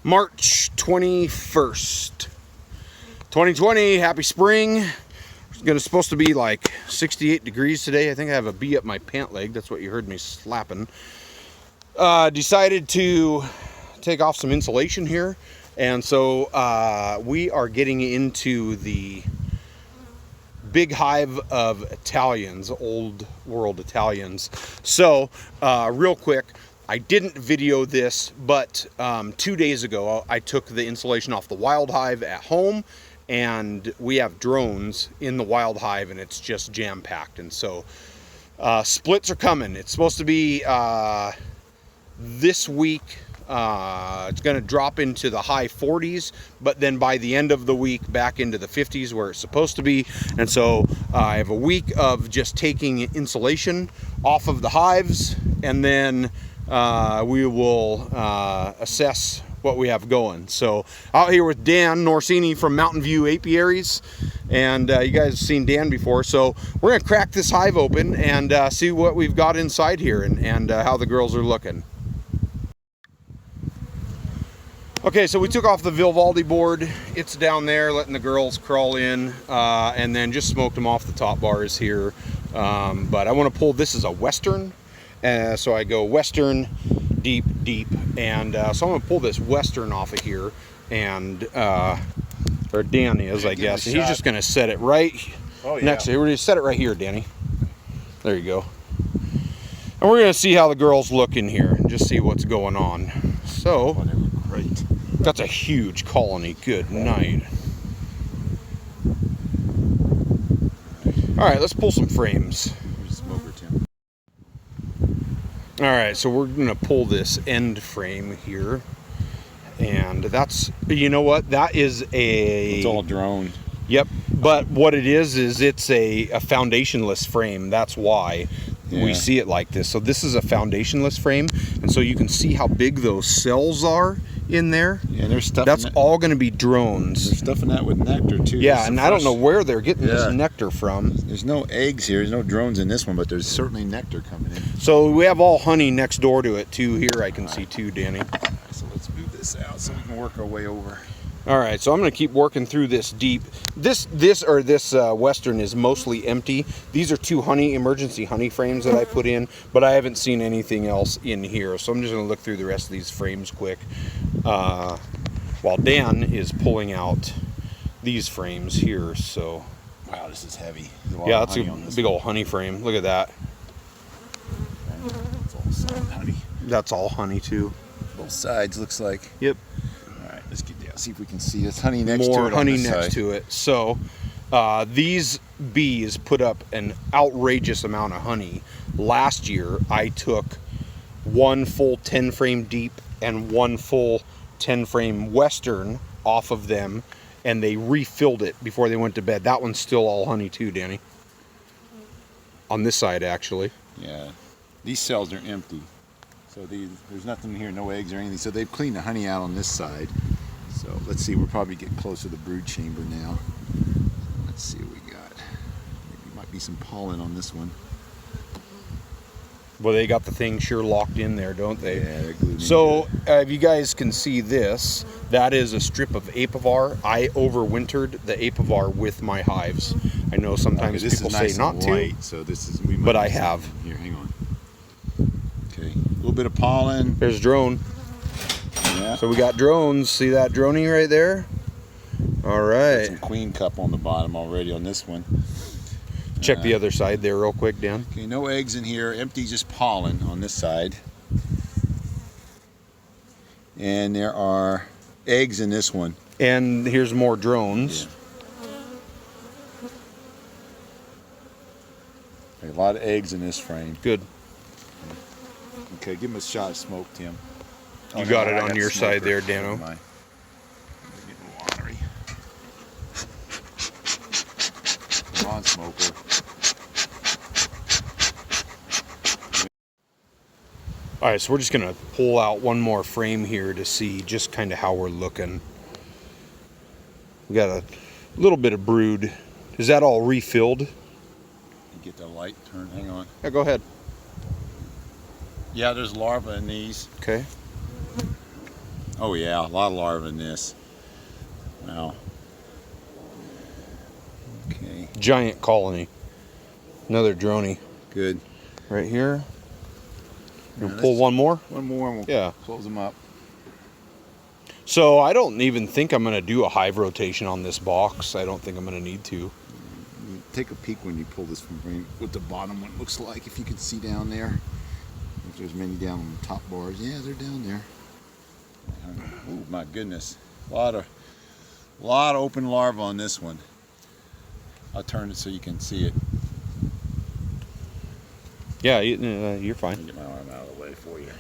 March 21st, 2020. Happy spring. It's supposed to be like 68 degrees today. I think I have a bee up my pant leg. That's what you heard me slapping. Decided to take off some insulation here. And so we are getting into the big hive of Italians, old world Italians. So real quick, I didn't video this, but 2 days ago I took the insulation off the wild hive at home, and we have drones in the wild hive and it's just jam-packed. And so splits are coming. It's supposed to be this week. It's going to drop into the high 40s, but then by the end of the week back into the 50s where it's supposed to be. And so I have a week of just taking insulation off of the hives, and then we will assess what we have going. So out here with Dan Norsini from Mountain View Apiaries, and you guys have seen Dan before. So we're going to crack this hive open and see what we've got inside here, and how the girls are looking. Okay, so we took off the Vivaldi board. It's down there, letting the girls crawl in, and then just smoked them off the top bars here. But I want to pull, this is a Western, so I go Western, deep, and so I'm going to pull this Western off of here, and, or Dan is, I guess. And he's just going to set it right next to here. We're going to set it right here, Danny. There you go. And we're going to see how the girls look in here, and just see what's going on. So, great. That's a huge colony. Good night. All right, let's pull some frames. All right, so we're gonna pull this end frame here, and that's, you know what? That is a. It's all drone. Yep, but what it is it's a foundationless frame. That's why we see it like this. So this is a foundationless frame, and so you can see how big those cells are in there. Yeah, there's stuff. That's all going to be drones. There's stuff in that with nectar too. Yeah, and I don't know where they're getting this nectar from. There's no eggs here. There's no drones in this one, but there's certainly nectar coming in. So we have all honey next door to it too. Here I can see too, Danny. So let's move this out so we can work our way over. All right, so I'm going to keep working through this deep. This Western is mostly empty. These are two emergency honey frames that I put in, but I haven't seen anything else in here. So I'm just going to look through the rest of these frames quick, while Dan is pulling out these frames here. So, wow, this is heavy. Yeah, that's a big old honey frame. Look at that. That's all solid honey. That's all honey too. Both sides looks like. Yep. All right, let's get down. See if we can see this honey next More to it. More honey next to it. So these bees put up an outrageous amount of honey. Last year, I took one full 10 frame deep and one full 10 frame Western off of them, and they refilled it before they went to bed. That one's still all honey too, Danny. On this side, actually. Yeah. These cells are empty. So there's nothing here, no eggs or anything. So they've cleaned the honey out on this side. So let's see, we'll probably get close to the brood chamber now. Let's see what we got. Maybe might be some pollen on this one. Well, they got the thing sure locked in there, don't they? Yeah, they're glued in. So if you guys can see this, that is a strip of apivar. I overwintered the apivar with my hives. I know sometimes people say not to, so this is, but I have. Here, hang on. Okay, a little bit of pollen. There's drone. Yeah. So we got drones. See that droning right there? All right. Some queen cup on the bottom already on this one. Check the other side there real quick, Dan. Okay, no eggs in here. Empty, just pollen on this side. And there are eggs in this one. And here's more drones. Yeah. Okay, a lot of eggs in this frame. Good. Okay, give him a shot of smoke, Tim. You got it on your side there, Dano. Watery. Come on, smoker. All right, so we're just gonna pull out one more frame here to see just kind of how we're looking. We got a little bit of brood. Is that all refilled? You get the light turned. Hang on. Yeah, go ahead. Yeah, there's larvae in these. Okay. Oh yeah, a lot of larvae in this. Wow. Okay. Giant colony. Another droney. Good. Right here. You'll Now, pull one more? One more and we'll Yeah. close them up. So I don't even think I'm going to do a hive rotation on this box. I don't think I'm going to need to. Take a peek when you pull this from frame, what the bottom one looks like, if you can see down there. If there's many down on the top bars. Yeah, they're down there. Oh my goodness. A lot of open larvae on this one. I'll turn it so you can see it. Yeah, you're fine. Let me get my arm out of the way for you.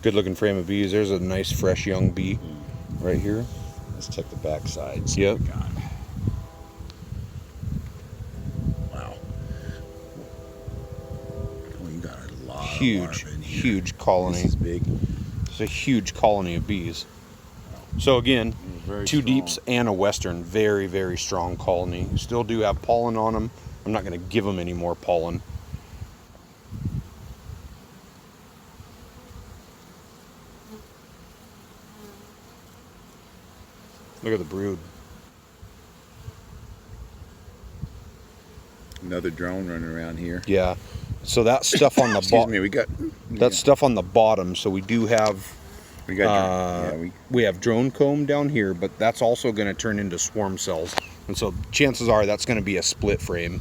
Good looking frame of bees. There's a nice fresh young bee right here. Let's check the back side. See Yep. what we got. Wow. Oh, you got a lot of larvae in here. Huge colony. This is big. It's a huge colony of bees. So again, Very two strong. deeps and a western. Very, very strong colony. Still do have pollen on them. I'm not going to give them any more pollen. Look at the brood. Another drone running around here. Yeah. So that stuff on the Excuse me, bottom. we got That stuff on the bottom. So we do have. we got We have drone comb down here, but that's also going to turn into swarm cells, and so chances are that's going to be a split frame. Man,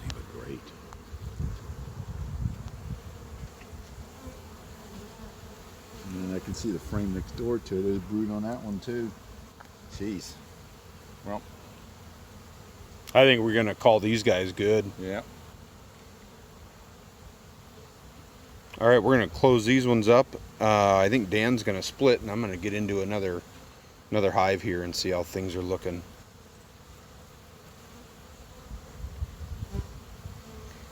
they look great. And I can see the frame next door to it. There's brood on that one too. Jeez. Well, I think we're going to call these guys good. yeah. All right, we're going to close these ones up. I think Dan's going to split, and I'm going to get into another hive here and see how things are looking.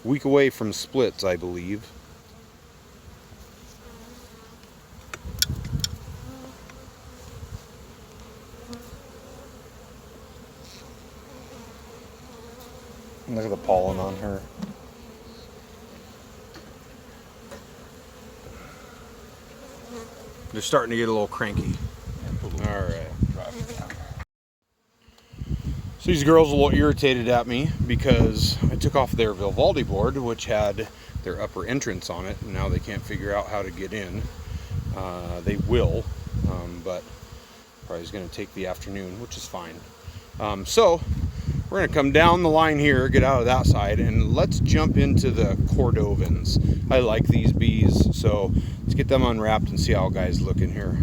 Week away from splits, I believe. Look at the pollen on her. They're starting to get a little cranky. All right. So these girls are a little irritated at me because I took off their Vivaldi board, which had their upper entrance on it, and now they can't figure out how to get in. They will, but probably is going to take the afternoon, which is fine. So we're going to come down the line here, get out of that side, and let's jump into the Cordovans. I like these bees, so let's get them unwrapped and see how guys look in here.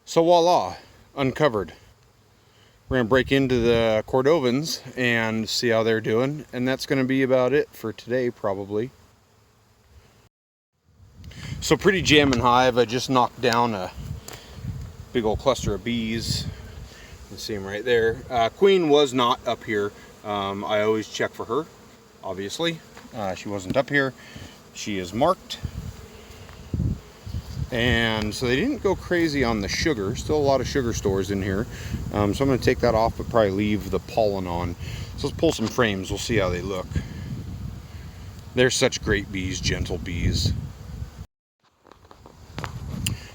So voila, uncovered. We're going to break into the Cordovans and see how they're doing, and that's going to be about it for today probably. So pretty jamming hive. I just knocked down a big old cluster of bees. You see them right there. Queen was not up here. I always check for her, obviously. She wasn't up here. She is marked. And so they didn't go crazy on the sugar. Still a lot of sugar stores in here. So I'm going to take that off, but probably leave the pollen on. So let's pull some frames. We'll see how they look. They're such great bees, gentle bees.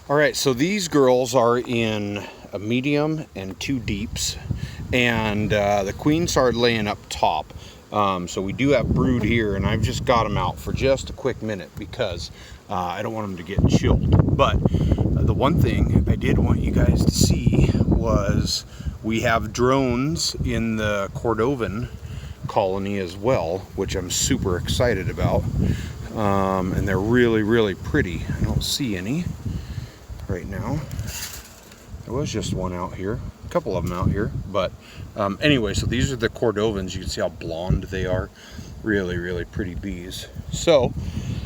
All right, so these girls are in a medium and two deeps, and the queen started laying up top. So we do have brood here, and I've just got them out for just a quick minute because I don't want them to get chilled. But the one thing I did want you guys to see was we have drones in the Cordovan colony as well, which I'm super excited about. And they're really, really pretty. I don't see any right now. There was just one out here, a couple of them out here, but anyway, so these are the Cordovans. You can see how blonde they are. Really, really pretty bees. So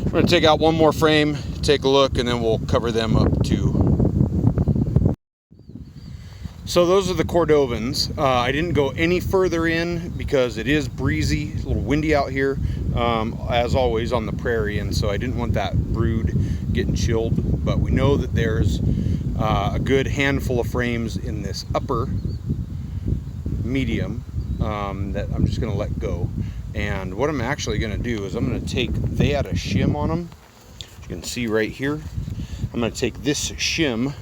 we're going to take out one more frame, take a look, and then we'll cover them up too. So those are the Cordovans. I didn't go any further in because it is breezy, a little windy out here, as always on the prairie, and so I didn't want that brood getting chilled. But we know that there's a good handful of frames in this upper medium that I'm just going to let go. And what I'm actually going to do is I'm going to take, they had a shim on them. You can see right here. I'm going to take this shim.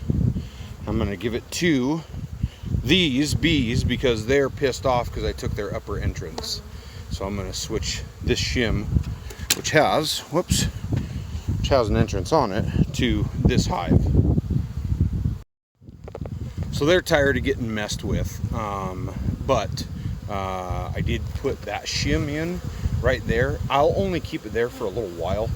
I'm going to give it to these bees because they're pissed off because I took their upper entrance. So I'm going to switch this shim, which has an entrance on it, to this hive. So they're tired of getting messed with, but I did put that shim in right there. I'll only keep it there for a little while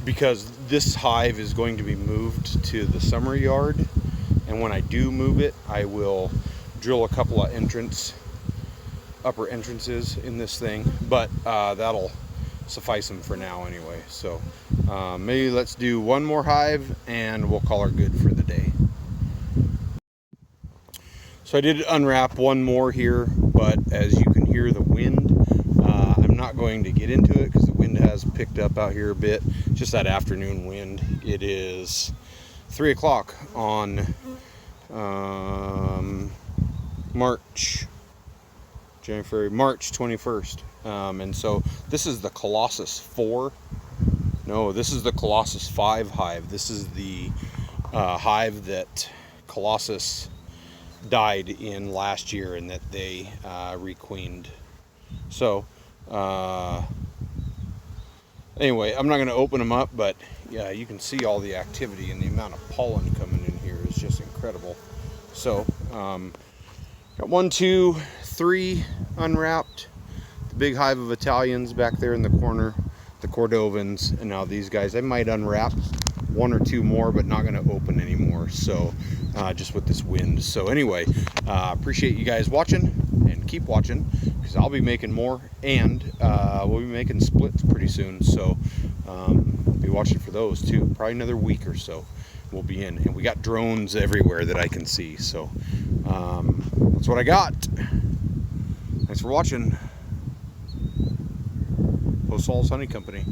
because this hive is going to be moved to the summer yard, and when I do move it, I will drill a couple of upper entrances in this thing, but that'll suffice them for now anyway. So maybe let's do one more hive and we'll call her good for the day. So I did unwrap one more here, but as you can hear the wind, I'm not going to get into it because the wind has picked up out here a bit. Just that afternoon wind. It is 3 o'clock on March 21st. And so this is the Colossus 4. No, this is the Colossus 5 hive. This is the hive that Colossus died in last year and that they requeened. So anyway, I'm not going to open them up, but yeah, you can see all the activity and the amount of pollen coming in here is just incredible. So got 1, 2, 3 unwrapped. The big hive of Italians back there in the corner, the Cordovans, and now these guys. I might unwrap 1 or 2 more, but not going to open anymore. So just with this wind. So anyway, appreciate you guys watching, and keep watching because I'll be making more, and we'll be making splits pretty soon. So be watching for those too. Probably another week or so we'll be in, and we got drones everywhere that I can see. So that's what I got. Thanks for watching. Post Falls Honey Company.